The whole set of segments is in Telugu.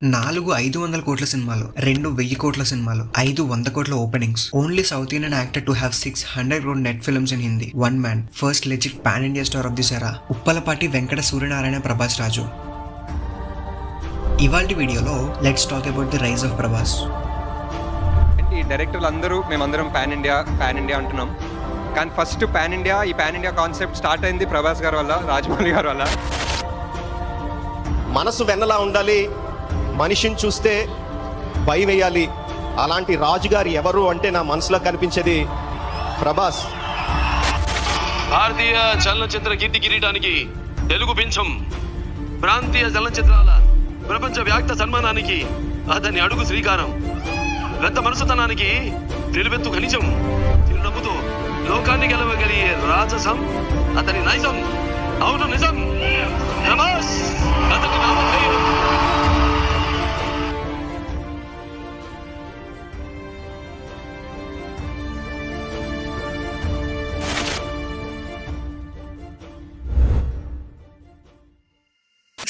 500 కోట్ల సినిమాలు, 1000 కోట్ల సినిమాలు, 500 కోట్ల openings. Only south Indian actor to have 600 crore net films in Hindi. One man, first legit pan India star of this era. Uppalapati Venkata Suryanarayana Prabhas Raju. ఇవాల్టి వీడియోలో let's talk about the rise of Prabhas. ఈ డైరెక్టర్లు అందరూ మేమందరం పాన్ ఇండియా అంటున్నాం, కానీ ఫస్ట్ ఈ పాన్ ఇండియా కాన్సెప్ట్ స్టార్ట్ అయింది ప్రభాస్ గారి వల్ల, రాజమౌళి గారి వల్ల. మనసు వెన్నలా ఉండాలి, మనిషిని చూస్తే భయం వేయాలి. అలాంటి రాజుగారు ఎవరు అంటే నా మనసులో కనిపించేది ప్రభాస్. భారతీయ చలనచిత్ర కీర్తి కిరీటానికి, తెలుగు పింఛం, ప్రాంతీయ చలనచిత్రాల ప్రపంచ వ్యాప్త సన్మానానికి అతని అడుగు శ్రీకారం. పెద్ద మనసుతనానికి నిలువెత్తు ఖనిజం. చిరునవ్వుతో లోకాన్ని గెలవగలిగే రాజసం అతని నైజం. అవును, నిజం. ప్రభాస్ అతని నామధేయం.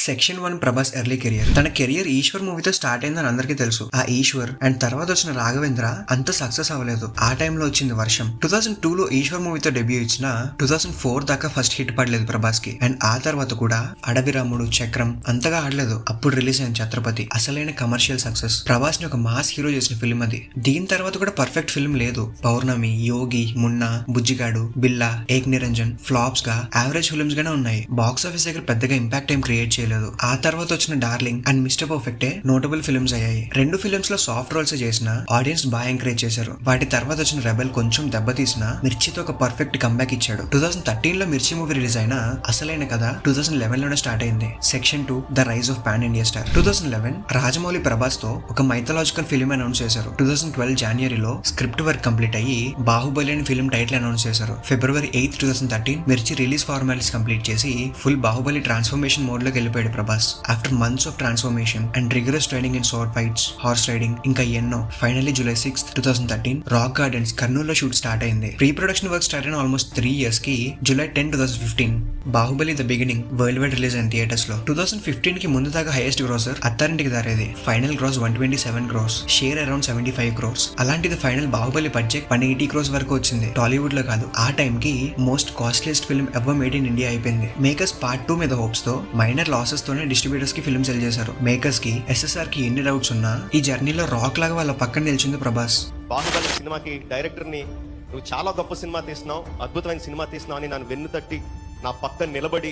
Section 1 Prabhas early career. తన కెరియర్ ఈశ్వర్ మూవీతో స్టార్ట్ అయిందని అందరికీ తెలుసు. ఆ ఈశ్వర్ అండ్ తర్వాత వచ్చిన రాఘవేంద్ర అంత సక్సెస్ అవ్వలేదు. ఆ టైంలో వచ్చింది వర్షం. 2002లో ఈశ్వర్ మూవీతో డెబ్యూ ఇచ్చిన 2004 దాకా ఫస్ట్ హిట్ పడలేదు ప్రభాస్ కి. అండ్ ఆ తర్వాత కూడా అడవి రాముడు, చక్రం అంతగా ఆడలేదు. అప్పుడు రిలీజ్ అయిన ఛత్రపతి అసలైన కమర్షియల్ సక్సెస్. ప్రభాస్ ని ఒక మాస్ హీరో చేసిన ఫిల్మ్ అది. దీని తర్వాత కూడా పర్ఫెక్ట్ ఫిల్మ్ లేదు. పౌర్ణమి, యోగి, మున్నా, బుజ్జిగాడు, బిల్లా, ఏక్ నిరంజన్ ఫ్లాప్స్ గా యావరేజ్ ఫిల్మ్స్ గానే ఉన్నాయి. బాక్స్ ఆఫీస్ దగ్గర పెద్దగా ఇంపాక్ట్ ఏం క్రియేట్ చేయలేదు. ఆ తర్వాత వచ్చిన డార్లింగ్ అండ్ మిస్టర్ పర్ఫెక్టే నోటబుల్ ఫిల్మ్స్ అయ్యాయి. రెండు ఫిల్మ్స్ లో సాఫ్ట్ రోల్స్ చేసిన ఆడియన్స్ బాగా ఎంకరేజ్ చేశారు. వాటి తర్వాత వచ్చిన రెబెల్ కొంచెం దెబ్బతీసిన మిర్చితో ఒక పర్ఫెక్ట్ కంబ్యాక్ ఇచ్చాడు. 2013లో మిర్చి మూవీ రిలీజ్ అయిన అసలైన కథ 2011లోనే స్టార్ట్ అయింది. Section 2 the rise of pan India star. 2011 Rajamouli Prabhas తో ఒక మైథలాజికల్ ఫిల్మ్ అనౌన్స్ చేశారు. 2012 జనవరిలో స్క్రిప్ట్ వర్క్ కంప్లీట్ అయ్యి బాహుబలి అని ఫిల్మ్ టైటిల్ అనౌన్స్ చేశారు. February 8, 2013 మిర్చి రిలీజ్ ఫార్మాలిటీస్ కంప్లీట్ చేసి ఫుల్ బాహుబలి ట్రాన్స్ఫర్మేషన్ మోడ్ లోకి వెళ్ళిపోయాడు Prabhas. After months of transformation and rigorous training in sword fights, horse riding ఇంకా ఎన్నో, ఫైనల్లీ July 6, 2013 రాక్ గార్డెన్స్ కర్నూలులో షూట్ స్టార్ట్ అయింది. ప్రీ ప్రొడక్షన్ వర్క్ స్టార్ట్ అయిన ఆల్మోస్ట్ 3 years కి July 10, 2015 Baahubali the beginning world wide release అయిన థియేటర్స్ లో. 2015 కి ముందు దాకా highest grosser Attarintiki Daredi. Final gross 127 crores, share around 75 crores. అలాంటిది ఫైనల్ బాహుబలి బడ్జెట్ 180 crores వరకు వచ్చింది. టాలీవుడ్ లో కాదు, ఆ టైం కి most costliest film ever made in India అయిపోయింది. మేకర్స్ పార్ట్ 2 మీద హోప్స్ తో మైనర్ లాసెస్ తోనే డిస్ట్రిబ్యూటర్స్ కి ఫిల్మ్ సెల్ చేశారు. మేకర్స్ కి, ఎస్ఎస్ఆర్ కి ఎన్ని డౌట్స్ ఉన్నా ఈ జర్నీలో రాక్ లాగా వాళ్ళ పక్కన నిలిచింది ప్రభాస్. బాహుబలి సినిమాకి డైరెక్టర్ని, నువ్వు చాలా గొప్ప సినిమా తీస్తున్నావు, అద్భుతమైన సినిమా తీస్తున్నావు అని నన్ను వెన్ను తట్టి నా పక్కన నిలబడి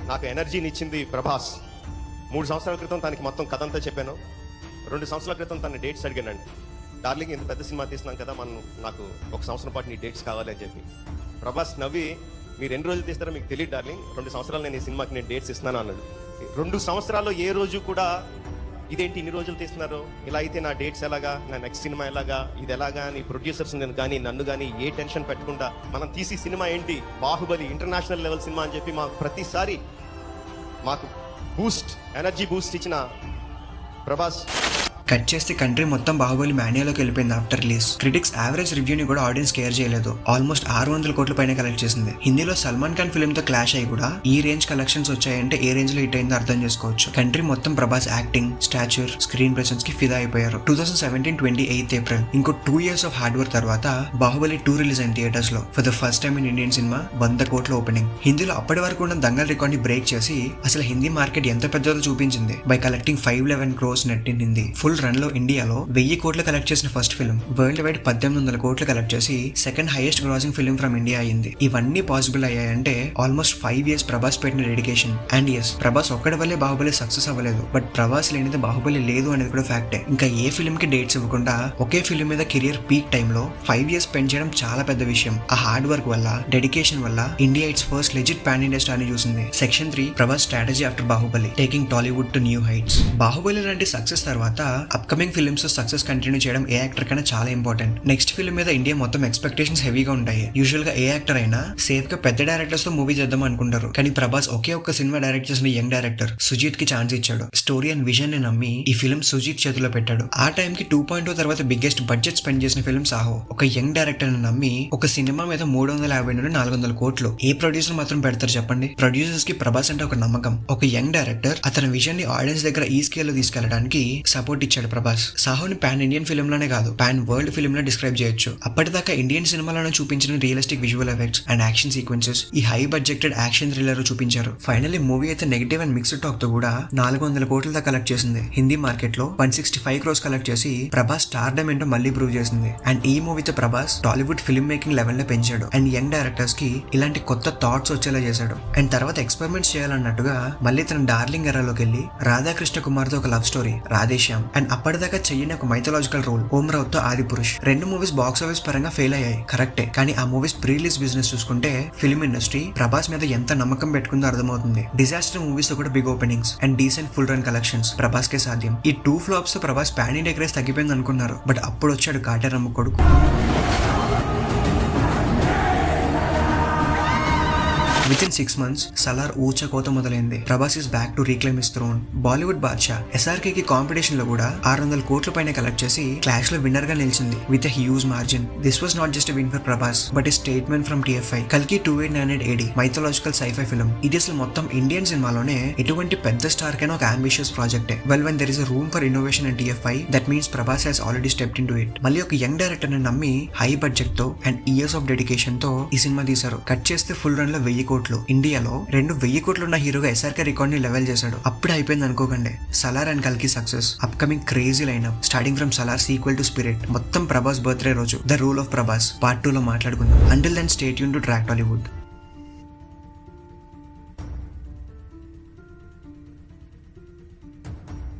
నాకు ఎనర్జీని ఇచ్చింది ప్రభాస్. 3 సంవత్సరాల క్రితం తనకి మొత్తం కథ అంతా చెప్పాను. 2 సంవత్సరాల క్రితం తన డేట్స్ అడిగానండి. డార్లింగ్, ఇంత పెద్ద సినిమా తీస్తున్నాం కదా, నాకు 1 సంవత్సరం పాటు నీ డేట్స్ కావాలి అని చెప్పి. ప్రభాస్ నవ్వి, మీరు ఎన్ని రోజులు తీస్తారో మీకు తెలియదు డార్లింగ్, 2 సంవత్సరాలు నేను ఈ సినిమాకి నేను డేట్స్ ఇస్తున్నాను అన్నాడు. 2 సంవత్సరాల్లో ఏ రోజు కూడా ఇదేంటి ఇన్ని రోజులు తీస్తున్నారు, ఇలా అయితే నా డేట్స్ ఎలాగా, నా నెక్స్ట్ సినిమా ఎలాగా, ఇది ఎలాగా అని ప్రొడ్యూసర్స్ కానీ నన్ను కానీ ఏ టెన్షన్ పెట్టకుండా మనం తీసి సినిమా ఏంటి బాహుబలి ఇంటర్నేషనల్ లెవెల్ సినిమా అని చెప్పి మాకు ప్రతిసారి మాకు ఎనర్జీ బూస్ట్ ఇచ్చిన ప్రభాస్. కట్ చేస్తే కంట్రీ మొత్తం బాహుబలి మానియాలోకి వెళ్ళిపోయింది ఆఫ్టర్ రిలీజ్. క్రిటిక్స్ యావరేజ్ రివ్యూని కూడా ఆడియన్స్ కేర్ చేయలేదు. ఆల్మోస్ట్ 600 కోట్ల పైన కలెక్ట్ చేసింది. హిందీలో సల్మాన్ ఖాన్ ఫిల్మ్ తో క్లాష్ అయ్యి కూడా ఈ రేంజ్ కలెక్షన్స్ వచ్చాయంటే ఏ రేంజ్ లో హిట్ అయిందో అర్థం చేసుకోవచ్చు. కంట్రీ మొత్తం Prabhas acting, stature, screen presence కి ఫిదా అయిపోయారు. 2017 28 ఏప్రిల్ ఇంకో 2 years ఆఫ్ హార్డ్ వర్క్ తర్వాత బాహుబలి 2 రిలీజ్ అయిన థియేటర్స్ లో. For the first time in Indian cinema 100 కోట్ల ఓపెనింగ్. హిందీలో అప్పటి వరకు ఉన్న దంగల్ రికార్డ్ ని బ్రేక్ చేసి అసలు హిందీ మార్కెట్ ఎంత పెద్దదో చూపించింది by collecting 511 crores net in Hindi. Full run లో ఇండియాలో 1000 కోట్లు కలెక్ట్ చేసిన ఫస్ట్ ఫిల్మ్ వరల్డ్ వైడ్ 1800 కోట్లు కలెక్ట్ చేసి second highest grossing film from India అయింది. ఇవన్నీ పాసిబుల్ అయ్యాయంటే ఆల్మోస్ట్ 5 years ప్రభాస్ పెట్టిన డెడికేషన్. అండ్ ఎస్, ప్రభాస్ ఒక్కడి వల్లే బాహుబలి సక్సెస్ అవ్వలేదు, బట్ ప్రభాస్ లేనిది బాహుబలి లేదు అనేది కూడా ఫ్యాక్టే. ఇంకా ఏ ఫిల్మ్ కి డేట్స్ ఇవ్వకుండా ఒకే ఫిల్మ్ మీద కెరియర్ పీక్ టైమ్ లో 5 years స్పెండ్ చేయడం చాలా పెద్ద విషయం. ఆ హార్డ్ వర్క్ వల్ల, డెడికేషన్ వల్ల India it's first legit pan India star ని చూసింది. Section 3 Prabhas strategy after Baahubali, taking Tollywood to new heights. Baahubali లాంటి సక్సెస్ తర్వాత అప్కమింగ్ ఫిల్మ్స్ సక్సెస్ కంటిన్యూ చేయడం ఏ యాక్టర్ కన్నా చాలా ఇంపార్టెంట్. నెక్స్ట్ ఫిల్మ్ మీద ఇండియా మొత్తం ఎక్స్పెక్టేషన్స్ హెవీగా ఉంటాయి. యూజువల్ గా ఏ యాక్టర్ అయినా సేఫ్ గా పెద్ద డైరెక్టర్స్ తో మూవీ చేద్దాం అనుకుంటారు. కానీ ప్రభాస్ ఒకే ఒక్క సినిమా డైరెక్ట్ చేసిన యంగ్ డైరెక్టర్ సుజీత్ కి ఛాన్స్ ఇచ్చాడు. స్టోరీ అండ్ విజన్ ని నమ్మి ఈ ఫిల్మ్ సుజీత్ చేతిలో పెట్టాడు. ఆ టైం కి 2.0 తర్వాత బిగ్గెస్ట్ బడ్జెట్ స్పెండ్ చేసిన ఫిల్మ్ సాహో. ఒక యంగ్ డైరెక్టర్ ని నమ్మి ఒక సినిమా మీద 350 నుండి 400 కోట్లు ఏ ప్రొడ్యూసర్ మాత్రం పెడతారు చెప్పండి. ప్రొడ్యూసర్స్ కి ప్రభాస్ అంటే ఒక నమ్మకం. ఒక యంగ్ డైరెక్టర్ అతని విజన్ ని ఆడియన్స్ దగ్గర ఈ స్కేల్ లో తీసుకెళ్లడానికి సపోర్ట్ ఇచ్చాడు ప్రభాస్. సాహోని పాన్ ఇండియన్ ఫిల్మ్ లోనే కాదు, పాన్ వరల్డ్ ఫిల్మ్ లో డిస్క్రైబ్ చేయొచ్చు. అప్పటిదాకా ఇండియన్ సినిమాలను చూపించిన realistic visual effects and action sequences ఈ హై బడ్జెటెడ్ యాక్షన్ థ్రిల్లర్ చూపించారు. ఫైనల్లీ మూవీ అయితే నెగటివ్ అండ్ మిక్స్డ్ టాక్ తో కూడా 400 కోట్ల దాకా కలెక్ట్ చేసింది. హిందీ మార్కెట్ లో 165 crores కలెక్ట్ చేసి ప్రభాస్ స్టార్డమ్ ఏంటో మళ్ళీ ప్రూవ్ చేసింది. అండ్ ఈ మూవీతో Prabhas Tollywood film making level లో పెంచాడు. అండ్ యంగ్ డైరెక్టర్స్ కి ఇలాంటి కొత్త థాట్స్ వచ్చేలా చేశాడు. అండ్ తర్వాత ఎక్స్పెరిమెంట్స్ చేయాలన్నట్టుగా మళ్ళీ తన డార్లింగ్ ఎరాలోకి వెళ్ళి రాధాకృష్ణ కుమార్ తో ఒక లవ్ స్టోరీ రాధేశ్యామ్ అండ్ అప్పటిదాకా చెయ్యని ఒక మైథలాజికల్ రోల్ ఓం రావు తో Adipurush. 2 movies box office పరంగా ఫెయిల్ అయ్యాయి కరెక్టే, కానీ ఆ మూవీస్ ప్రీ రిలీజ్ బిజినెస్ చూసుకుంటే ఫిల్మ్ ఇండస్ట్రీ ప్రభాస్ మీద ఎంత నమ్మకం పెట్టుకుందో అర్థమవుతుంది. డిజాస్టర్ మూవీస్ తో కూడా big openings and decent full run collections Prabhas కే సాధ్యం. ఈ 2 ఫ్లాప్స్ తో ప్రభాస్ పాన్ ఇండియా క్రేజ్ తగ్గిపోయింది అనుకున్నారు, బట్ అప్పుడు వచ్చాడు కాటేరమ్మ కొడుకు. విత్ ఇన్ 6 months సలార్ ఊచ కోత మొదలైంది. Prabhas is back to reclaim his throne. Bollywood Badshah SRK కి కాంపిటీషన్ లో కూడా 600 కోట్ల పైన కలెక్ట్ చేసి క్లాష్ లో విన్నర్ గా నిలిచింది with a huge margin. This was not just win for Prabhas but a statement from TFI. కల్కి 2898 AD మైథలాజికల్ సైఫై ఫిల్మ్. ఇది అసలు మొత్తం ఇండియన్ సినిమాలోనే ఎటువంటి పెద్ద స్టార్ కైనా ఒక అంబిషియస్ ప్రాజెక్టే. Well when there is a room for innovation and TFI that means Prabhas he's already stepped in to it. మళ్ళీ ఒక యంగ్ డైరెక్టర్ ని నమ్మి హై బడ్జెట్ తో అండ్ ఇయర్స్ ఆఫ్ డెడికేషన్ తో ఈ సినిమా తీశారు. కట్ చేస్తే ఫుల్ రన్ లో 1000 కోట్లు. ఇండియాలో 2,000 కోట్లు ఉన్న హీరోగా SRK రికార్డ్ ని లెవెల్ చేశాడు. అప్పుడు అయిపోయింది అనుకోకండి. సలార్ అండ్ కల్కి success. Upcoming crazy lineup starting from Salaar sequel to Spirit. మొత్తం ప్రభాస్ బర్త్డే రోజు the rule of Prabhas part 2 లో మాట్లాడుకుందాం. Until then stay tuned to track Tollywood.